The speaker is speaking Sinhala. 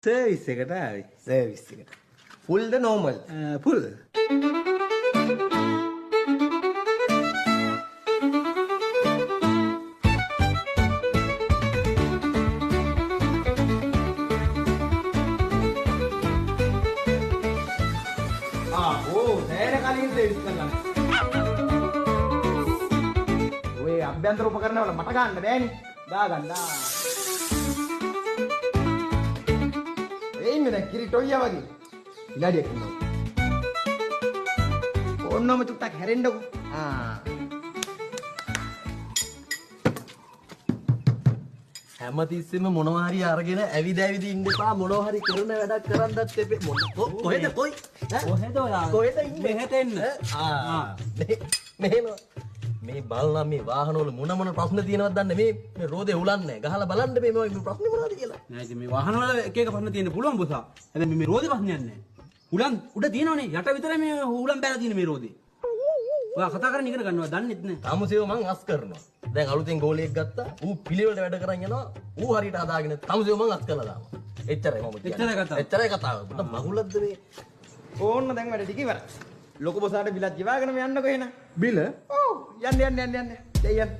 සර්විස් එකට ආවේ. සර්විස් එකට. ෆුල් ද නෝමල්? ෆුල්. ඔය අභ්‍යන්තර උපකරණ වල මට ගන්න බෑනේ. දාගන්න. එන්නේ දැන් කිරිටොයියා වගේ. ඉලාඩියක් ඉන්නවා. ඕන්නම චුට්ටක් හැරෙන්නකෝ. හැමතිස්සෙම මොනවා හරි අරගෙන ඇවිද ඉන්න එපා. මොනවා හරි කරන වැඩක් කරන්නත් එපේ. කොහෙද කොයි? කොහෙද ඔයා? කොහෙද ඉන්නේ? මෙහෙට එන්න. මෙහෙම මේ බලන මේ වාහන වල මොන ප්‍රශ්න තියෙනවද දන්නේ මේ රෝදේ උලන්නේ. ගහලා බලන්න මේ ප්‍රශ්නේ මොනවද කියලා. නෑ ඉතින් මේ වාහන වල එක එක ප්‍රශ්න තියෙන්න පුළුවන් බොසා. හැබැයි මේ රෝදේ ප්‍රශ්නයක් නෑ. උලන් උඩ තියෙනවනේ. යට විතරයි මේ උලන් බෑලා තියෙන මේ රෝදේ. ඔයා කතා කරගෙන ඉගෙන ගන්නවා දන්නෙත් නෑ. තමුසේව මං අස් කරනවා. දැන් අලුතෙන් ගෝලියෙක් ගත්තා. ඌ පිළිවෙලට වැඩ කරන් යනවා. ඌ හරියට හදාගෙන තමුසේව මං අස් කරලා දානවා. එච්චරයි මම කියන්නේ. එච්චරයි කතාව. මගුලක්ද මේ? ඕන්න දැන් වැඩ ටික ඉවරයි. ලොකු බොසාට බිලත් ගෙවාගෙන යන්නකෝ එහෙනම්. බිල? ඔව් යන්න. දෙයයන්.